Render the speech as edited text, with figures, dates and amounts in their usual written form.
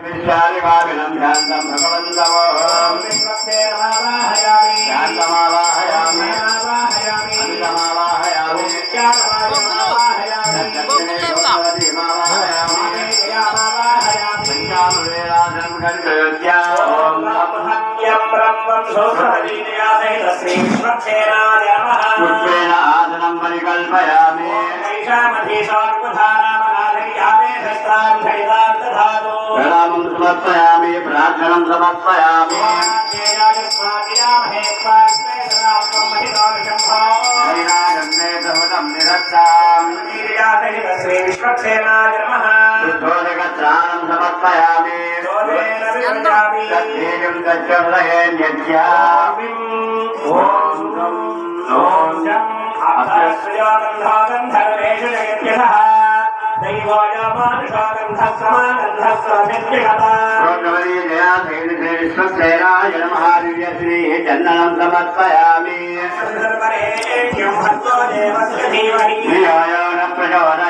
विश्वादिवाविनं ध्यानं भगवन्तवो ध्यानमावाहयामि अमितमावाहयामि पंचामवेदानं कर्तव्या ओम ब्रह्महत्यं ब्रह्मं पुष्पेण आसनं परिकल्पयामि प्रणामं समर्पयामि प्रार्थनं समर्पयामि शुद्धोदकस्नानं समर्पयामि तत्तेजं दक्षरयेन्यज्ञामि विश्वसेनाय नमः दिव्यश्री चन्दनं समर्पयामि धियो न प्रचोदयात्